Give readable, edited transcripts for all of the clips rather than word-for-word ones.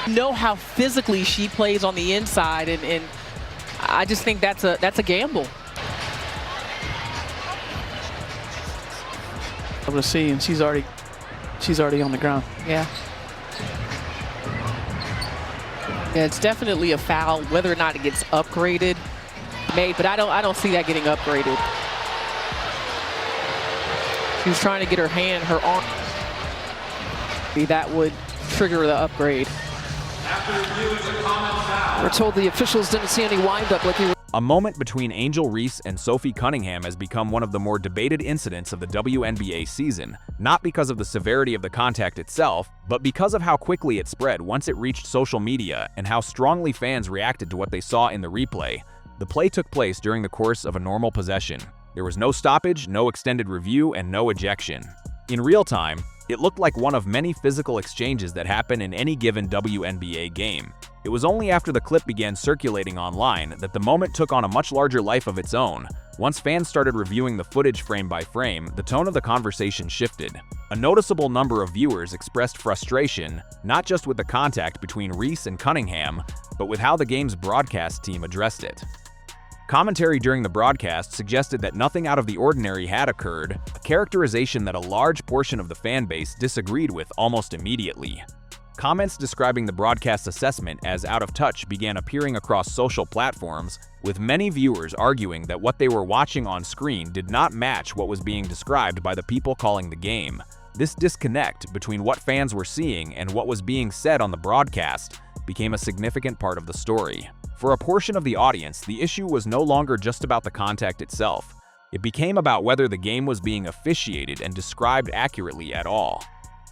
Know how physically she plays on the inside, and I just think that's a gamble. Able to see, and she's already on the ground. Yeah. Yeah, it's definitely a foul. Whether or not it gets upgraded, but I don't see that getting upgraded. She was trying to get her arm. That would trigger the upgrade. We're told the officials didn't see any windup like he. A moment between Angel Reese and Sophie Cunningham has become one of the more debated incidents of the WNBA season, not because of the severity of the contact itself, but because of how quickly it spread once it reached social media and how strongly fans reacted to what they saw in the replay. The play took place during the course of a normal possession. There was no stoppage, no extended review, and no ejection. In real time, it looked like one of many physical exchanges that happen in any given WNBA game. It was only after the clip began circulating online that the moment took on a much larger life of its own. Once fans started reviewing the footage frame by frame, the tone of the conversation shifted. A noticeable number of viewers expressed frustration, not just with the contact between Reese and Cunningham, but with how the game's broadcast team addressed it. Commentary during the broadcast suggested that nothing out of the ordinary had occurred, a characterization that a large portion of the fan base disagreed with almost immediately. Comments describing the broadcast assessment as out of touch began appearing across social platforms, with many viewers arguing that what they were watching on screen did not match what was being described by the people calling the game. This disconnect between what fans were seeing and what was being said on the broadcast became a significant part of the story. For a portion of the audience, the issue was no longer just about the contact itself. It became about whether the game was being officiated and described accurately at all.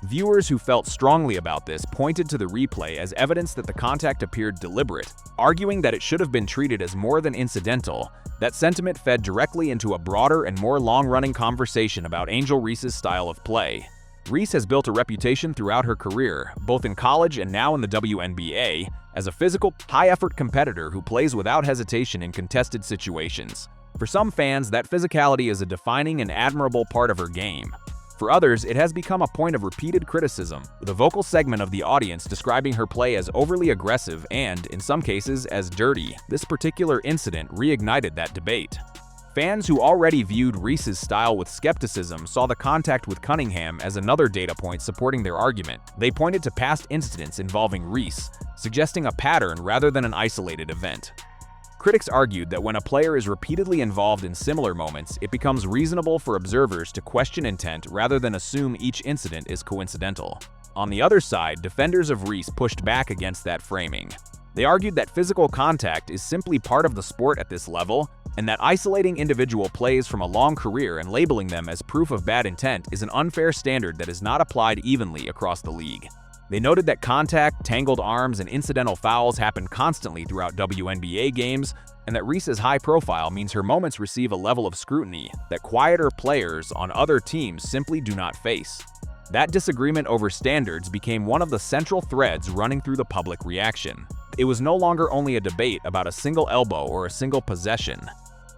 Viewers who felt strongly about this pointed to the replay as evidence that the contact appeared deliberate, arguing that it should have been treated as more than incidental. That sentiment fed directly into a broader and more long-running conversation about Angel Reese's style of play. Reese has built a reputation throughout her career, both in college and now in the WNBA, as a physical, high-effort competitor who plays without hesitation in contested situations. For some fans, that physicality is a defining and admirable part of her game. For others, it has become a point of repeated criticism, with a vocal segment of the audience describing her play as overly aggressive and, in some cases, as dirty. This particular incident reignited that debate. Fans who already viewed Reese's style with skepticism saw the contact with Cunningham as another data point supporting their argument. They pointed to past incidents involving Reese, suggesting a pattern rather than an isolated event. Critics argued that when a player is repeatedly involved in similar moments, it becomes reasonable for observers to question intent rather than assume each incident is coincidental. On the other side, defenders of Reese pushed back against that framing. They argued that physical contact is simply part of the sport at this level, and that isolating individual plays from a long career and labeling them as proof of bad intent is an unfair standard that is not applied evenly across the league. They noted that contact, tangled arms, and incidental fouls happen constantly throughout WNBA games, and that Reese's high profile means her moments receive a level of scrutiny that quieter players on other teams simply do not face. That disagreement over standards became one of the central threads running through the public reaction. It was no longer only a debate about a single elbow or a single possession.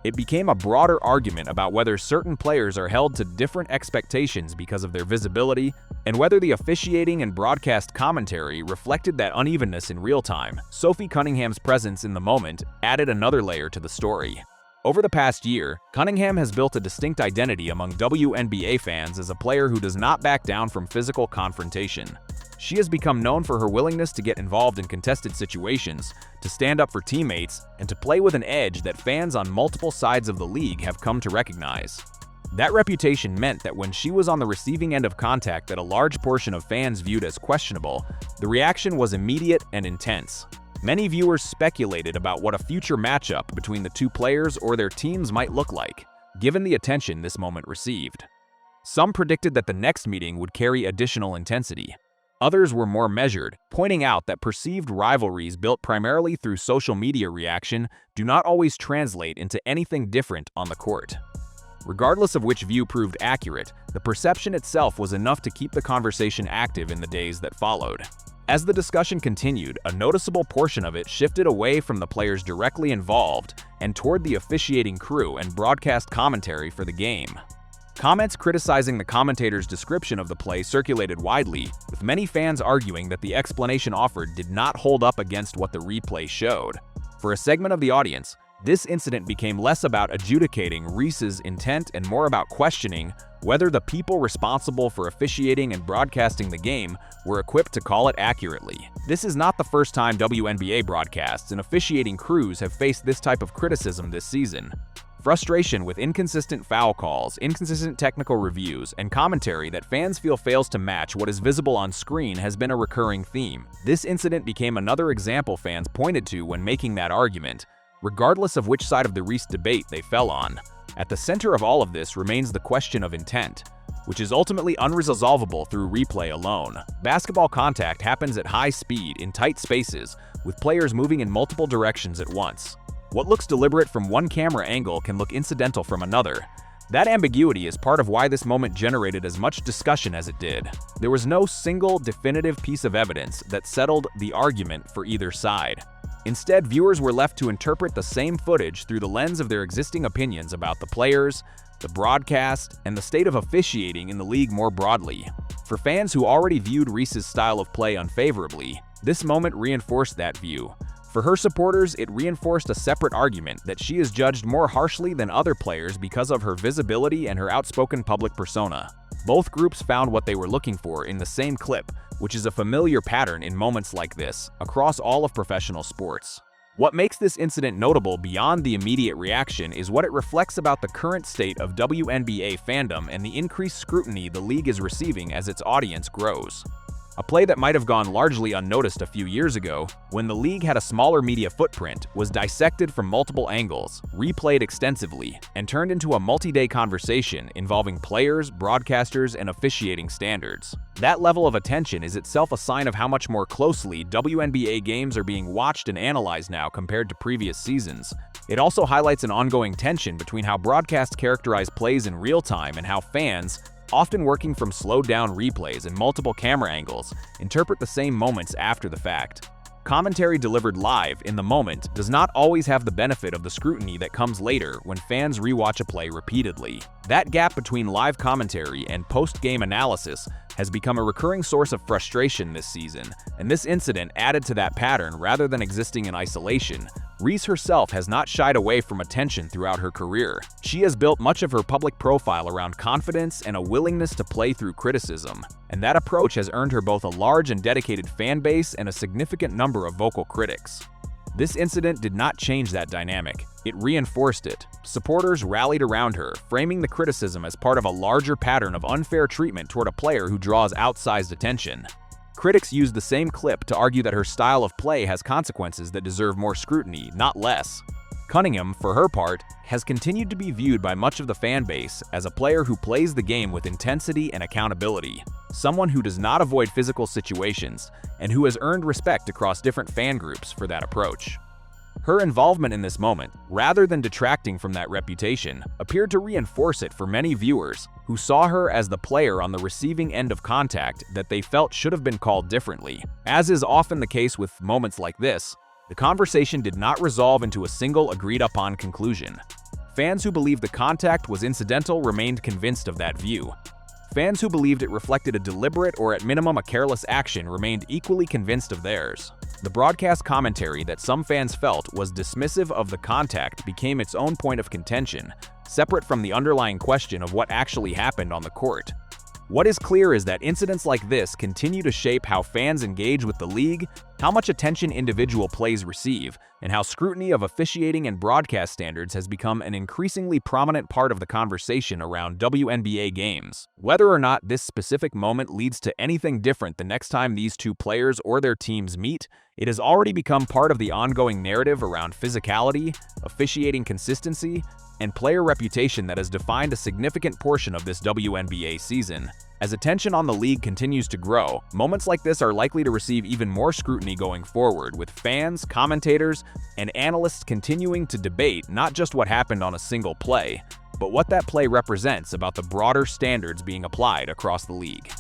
It became a broader argument about whether certain players are held to different expectations because of their visibility, and whether the officiating and broadcast commentary reflected that unevenness in real time. Sophie Cunningham's presence in the moment added another layer to the story. Over the past year, Cunningham has built a distinct identity among WNBA fans as a player who does not back down from physical confrontation. She has become known for her willingness to get involved in contested situations, to stand up for teammates, and to play with an edge that fans on multiple sides of the league have come to recognize. That reputation meant that when she was on the receiving end of contact that a large portion of fans viewed as questionable, the reaction was immediate and intense. Many viewers speculated about what a future matchup between the two players or their teams might look like, given the attention this moment received. Some predicted that the next meeting would carry additional intensity. Others were more measured, pointing out that perceived rivalries built primarily through social media reaction do not always translate into anything different on the court. Regardless of which view proved accurate, the perception itself was enough to keep the conversation active in the days that followed. As the discussion continued, a noticeable portion of it shifted away from the players directly involved and toward the officiating crew and broadcast commentary for the game. Comments criticizing the commentator's description of the play circulated widely, with many fans arguing that the explanation offered did not hold up against what the replay showed. For a segment of the audience, this incident became less about adjudicating Reese's intent and more about questioning whether the people responsible for officiating and broadcasting the game were equipped to call it accurately. This is not the first time WNBA broadcasts and officiating crews have faced this type of criticism this season. Frustration with inconsistent foul calls, inconsistent technical reviews, and commentary that fans feel fails to match what is visible on screen has been a recurring theme. This incident became another example fans pointed to when making that argument, regardless of which side of the Reese debate they fell on. At the center of all of this remains the question of intent, which is ultimately unresolvable through replay alone. Basketball contact happens at high speed in tight spaces, with players moving in multiple directions at once. What looks deliberate from one camera angle can look incidental from another. That ambiguity is part of why this moment generated as much discussion as it did. There was no single definitive piece of evidence that settled the argument for either side. Instead, viewers were left to interpret the same footage through the lens of their existing opinions about the players, the broadcast, and the state of officiating in the league more broadly. For fans who already viewed Reese's style of play unfavorably, this moment reinforced that view. For her supporters, it reinforced a separate argument that she is judged more harshly than other players because of her visibility and her outspoken public persona. Both groups found what they were looking for in the same clip, which is a familiar pattern in moments like this, across all of professional sports. What makes this incident notable beyond the immediate reaction is what it reflects about the current state of WNBA fandom and the increased scrutiny the league is receiving as its audience grows. A play that might have gone largely unnoticed a few years ago, when the league had a smaller media footprint, was dissected from multiple angles, replayed extensively, and turned into a multi-day conversation involving players, broadcasters, and officiating standards. That level of attention is itself a sign of how much more closely WNBA games are being watched and analyzed now compared to previous seasons. It also highlights an ongoing tension between how broadcasts characterize plays in real time and how fans, often working from slowed-down replays and multiple camera angles, interpret the same moments after the fact. Commentary delivered live in the moment does not always have the benefit of the scrutiny that comes later when fans rewatch a play repeatedly. That gap between live commentary and post-game analysis has become a recurring source of frustration this season, and this incident added to that pattern rather than existing in isolation. Reese herself has not shied away from attention throughout her career. She has built much of her public profile around confidence and a willingness to play through criticism, and that approach has earned her both a large and dedicated fan base and a significant number of vocal critics. This incident did not change that dynamic. It reinforced it. Supporters rallied around her, framing the criticism as part of a larger pattern of unfair treatment toward a player who draws outsized attention. Critics used the same clip to argue that her style of play has consequences that deserve more scrutiny, not less. Cunningham, for her part, has continued to be viewed by much of the fan base as a player who plays the game with intensity and accountability, someone who does not avoid physical situations, and who has earned respect across different fan groups for that approach. Her involvement in this moment, rather than detracting from that reputation, appeared to reinforce it for many viewers who saw her as the player on the receiving end of contact that they felt should have been called differently. As is often the case with moments like this, the conversation did not resolve into a single agreed-upon conclusion. Fans who believed the contact was incidental remained convinced of that view. Fans who believed it reflected a deliberate or at minimum a careless action remained equally convinced of theirs. The broadcast commentary that some fans felt was dismissive of the contact became its own point of contention, separate from the underlying question of what actually happened on the court. What is clear is that incidents like this continue to shape how fans engage with the league, how much attention individual plays receive, and how scrutiny of officiating and broadcast standards has become an increasingly prominent part of the conversation around WNBA games. Whether or not this specific moment leads to anything different the next time these two players or their teams meet, it has already become part of the ongoing narrative around physicality, officiating consistency, and player reputation that has defined a significant portion of this WNBA season. As attention on the league continues to grow, moments like this are likely to receive even more scrutiny going forward, with fans, commentators, and analysts continuing to debate not just what happened on a single play, but what that play represents about the broader standards being applied across the league.